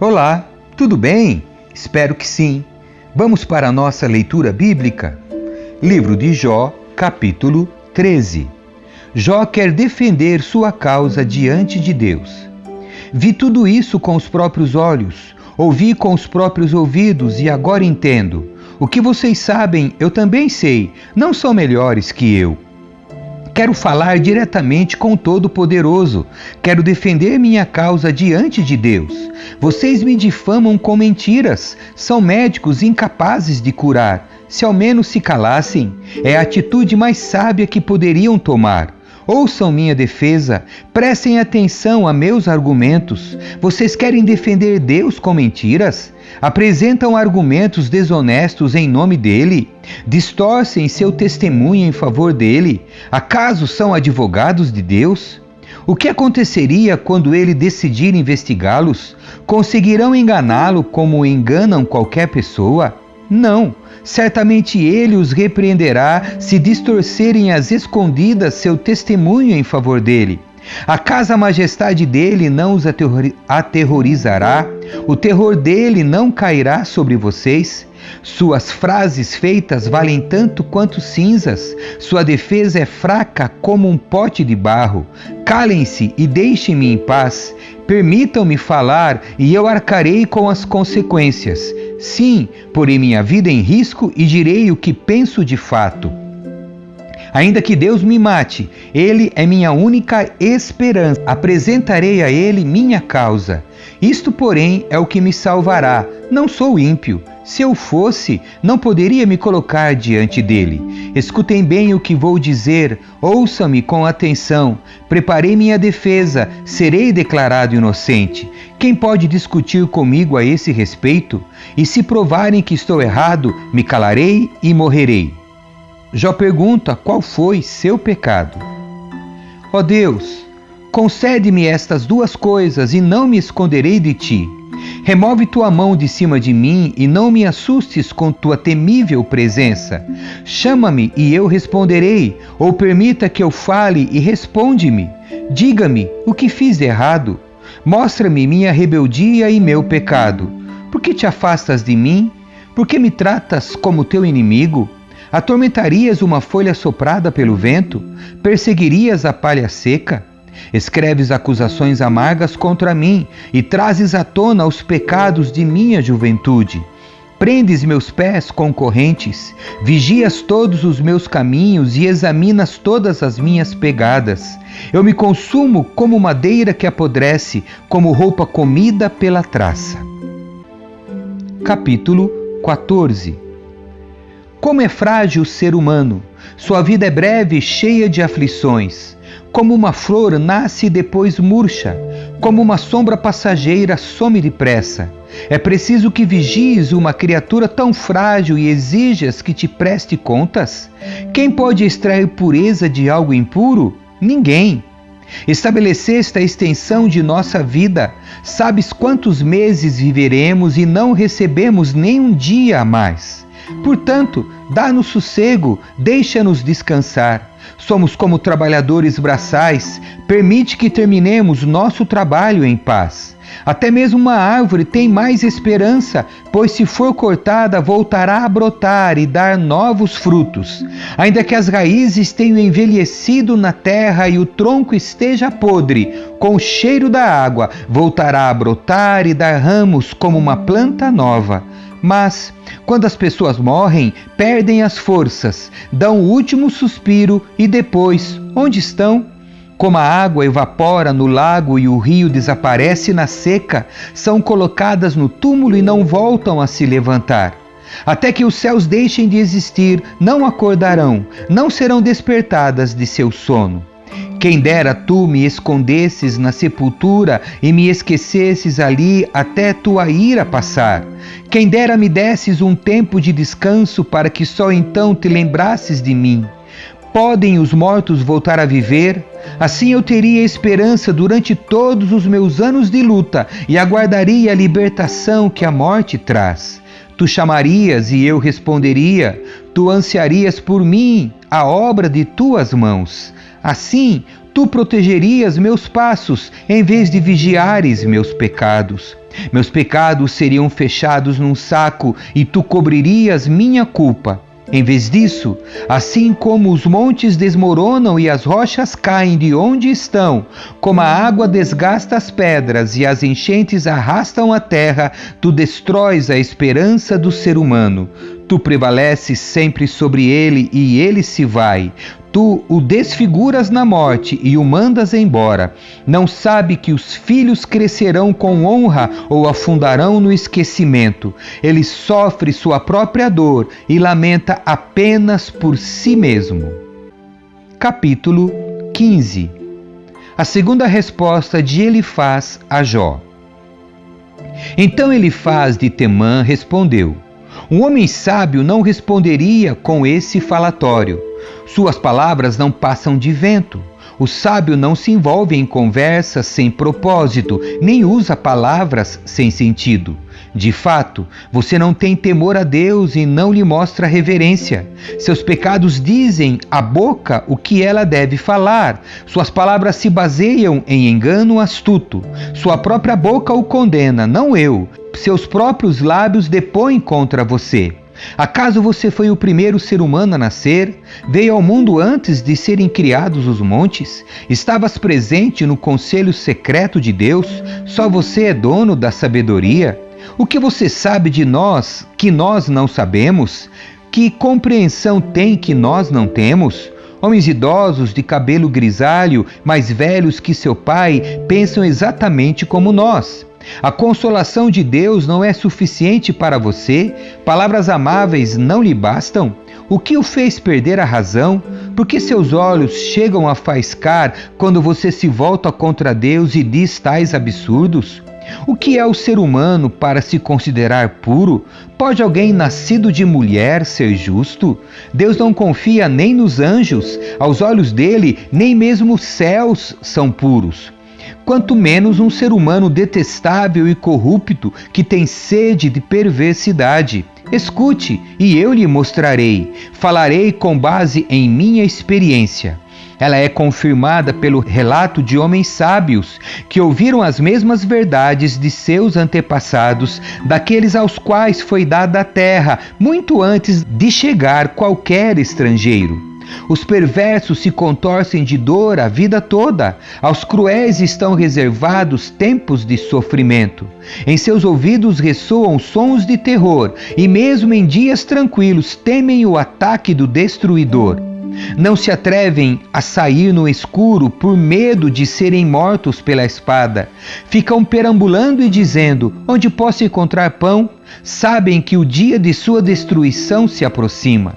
Olá, tudo bem? Espero que sim. Vamos para a nossa leitura bíblica? Livro de Jó, capítulo 13. Jó quer defender sua causa diante de Deus. Vi tudo isso com os próprios olhos, ouvi com os próprios ouvidos e agora entendo. O que vocês sabem, eu também sei, não são melhores que eu. Quero falar diretamente com o Todo-Poderoso. Quero defender minha causa diante de Deus. Vocês me difamam com mentiras. São médicos incapazes de curar. Se ao menos se calassem, é a atitude mais sábia que poderiam tomar. Ouçam minha defesa, prestem atenção a meus argumentos. Vocês querem defender Deus com mentiras? Apresentam argumentos desonestos em nome dele? Distorcem seu testemunho em favor dele? Acaso são advogados de Deus? O que aconteceria quando ele decidir investigá-los? Conseguirão enganá-lo como enganam qualquer pessoa? Não, certamente ele os repreenderá se distorcerem às escondidas seu testemunho em favor dele. Acaso a majestade dele não os aterrorizará? O terror dele não cairá sobre vocês? Suas frases feitas valem tanto quanto cinzas. Sua defesa é fraca como um pote de barro. Calem-se e deixem-me em paz. Permitam-me falar e eu arcarei com as consequências. Sim, porei minha vida em risco e direi o que penso de fato. Ainda que Deus me mate, Ele é minha única esperança. Apresentarei a Ele minha causa. Isto, porém, é o que me salvará. Não sou ímpio. Se eu fosse, não poderia me colocar diante dele. Escutem bem o que vou dizer, ouçam-me com atenção. Preparei minha defesa, serei declarado inocente. Quem pode discutir comigo a esse respeito? E se provarem que estou errado, me calarei e morrerei. Jó pergunta qual foi seu pecado. Ó Deus, concede-me estas duas coisas e não me esconderei de ti. Remove tua mão de cima de mim e não me assustes com tua temível presença. Chama-me e eu responderei, ou permita que eu fale e responde-me. Diga-me o que fiz de errado. Mostra-me minha rebeldia e meu pecado. Por que te afastas de mim? Por que me tratas como teu inimigo? Atormentarias uma folha soprada pelo vento? Perseguirias a palha seca? Escreves acusações amargas contra mim e trazes à tona os pecados de minha juventude. Prendes meus pés com correntes, vigias todos os meus caminhos e examinas todas as minhas pegadas. Eu me consumo como madeira que apodrece, como roupa comida pela traça. Capítulo 14. Como é frágil o ser humano! Sua vida é breve e cheia de aflições. Como uma flor nasce e depois murcha, como uma sombra passageira some depressa. É preciso que vigies uma criatura tão frágil e exijas que te preste contas? Quem pode extrair pureza de algo impuro? Ninguém. Estabeleceste a extensão de nossa vida. Sabes quantos meses viveremos e não recebemos nem um dia a mais. Portanto, dá-nos sossego, deixa-nos descansar. Somos como trabalhadores braçais, permite que terminemos nosso trabalho em paz. Até mesmo uma árvore tem mais esperança, pois se for cortada, voltará a brotar e dar novos frutos. Ainda que as raízes tenham envelhecido na terra e o tronco esteja podre, com o cheiro da água, voltará a brotar e dar ramos como uma planta nova. Mas, quando as pessoas morrem, perdem as forças, dão o último suspiro e depois, onde estão? Como a água evapora no lago e o rio desaparece na seca, são colocadas no túmulo e não voltam a se levantar. Até que os céus deixem de existir, não acordarão, não serão despertadas de seu sono. Quem dera tu me escondesses na sepultura e me esquecesses ali até tua ira passar. Quem dera me desses um tempo de descanso para que só então te lembrasses de mim. Podem os mortos voltar a viver? Assim eu teria esperança durante todos os meus anos de luta e aguardaria a libertação que a morte traz. tu chamarias e eu responderia, tu ansiarias por mim, a obra de tuas mãos. Assim, tu protegerias meus passos, em vez de vigiares meus pecados. Meus pecados seriam fechados num saco, e tu cobririas minha culpa. Em vez disso, assim como os montes desmoronam e as rochas caem de onde estão, como a água desgasta as pedras e as enchentes arrastam a terra, tu destróis a esperança do ser humano. Tu prevaleces sempre sobre ele e ele se vai. Tu o desfiguras na morte e o mandas embora. Não sabe que os filhos crescerão com honra ou afundarão no esquecimento. Ele sofre sua própria dor e lamenta apenas por si mesmo. Capítulo 15. A segunda resposta de Elifaz a Jó. Então Elifaz de Temã respondeu: um homem sábio não responderia com esse falatório. Suas palavras não passam de vento. O sábio não se envolve em conversas sem propósito, nem usa palavras sem sentido. De fato, você não tem temor a Deus e não lhe mostra reverência. Seus pecados dizem à boca o que ela deve falar. Suas palavras se baseiam em engano astuto. Sua própria boca o condena, não eu. Seus próprios lábios depõem contra você. Acaso você foi o primeiro ser humano a nascer? Veio ao mundo antes de serem criados os montes? Estavas presente no conselho secreto de Deus? Só você é dono da sabedoria? O que você sabe de nós que nós não sabemos? Que compreensão tem que nós não temos? Homens idosos de cabelo grisalho, mais velhos que seu pai, pensam exatamente como nós. A consolação de Deus não é suficiente para você? Palavras amáveis não lhe bastam? O que o fez perder a razão? Por que seus olhos chegam a faiscar quando você se volta contra Deus e diz tais absurdos? O que é o ser humano para se considerar puro? Pode alguém nascido de mulher ser justo? Deus não confia nem nos anjos. Aos olhos dele, nem mesmo os céus são puros. Quanto menos um ser humano detestável e corrupto que tem sede de perversidade. Escute, e eu lhe mostrarei. Falarei com base em minha experiência. Ela é confirmada pelo relato de homens sábios que ouviram as mesmas verdades de seus antepassados, daqueles aos quais foi dada a terra, muito antes de chegar qualquer estrangeiro. Os perversos se contorcem de dor a vida toda. Aos cruéis estão reservados tempos de sofrimento. Em seus ouvidos ressoam sons de terror, e mesmo em dias tranquilos temem o ataque do destruidor. Não se atrevem a sair no escuro por medo de serem mortos pela espada. Ficam perambulando e dizendo: onde posso encontrar pão? Sabem que o dia de sua destruição se aproxima.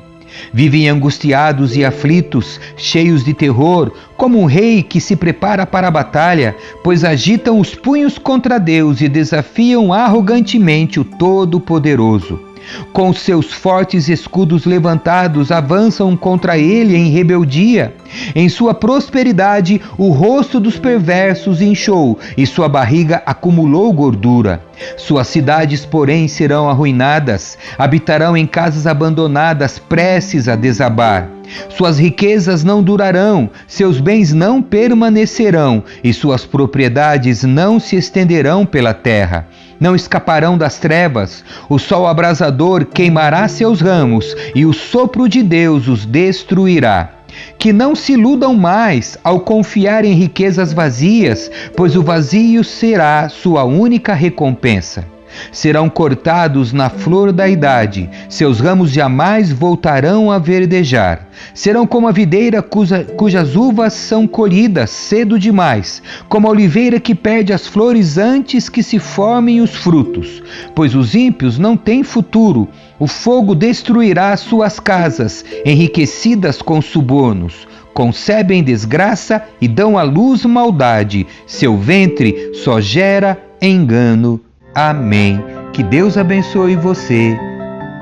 Vivem angustiados e aflitos, cheios de terror, como um rei que se prepara para a batalha, pois agitam os punhos contra Deus e desafiam arrogantemente o Todo-Poderoso. Com seus fortes escudos levantados, avançam contra ele em rebeldia. Em sua prosperidade, o rosto dos perversos inchou e sua barriga acumulou gordura. Suas cidades, porém, serão arruinadas, habitarão em casas abandonadas, prestes a desabar. Suas riquezas não durarão, seus bens não permanecerão e suas propriedades não se estenderão pela terra. Não escaparão das trevas, o sol abrasador queimará seus ramos e o sopro de Deus os destruirá. Que não se iludam mais ao confiar em riquezas vazias, pois o vazio será sua única recompensa. Serão cortados na flor da idade, seus ramos jamais voltarão a verdejar. Serão como a videira cujas uvas são colhidas cedo demais, como a oliveira que perde as flores antes que se formem os frutos. Pois os ímpios não têm futuro, o fogo destruirá suas casas, enriquecidas com subornos. Concebem desgraça e dão à luz maldade, seu ventre só gera engano. Amém. Que Deus abençoe você.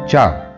Tchau.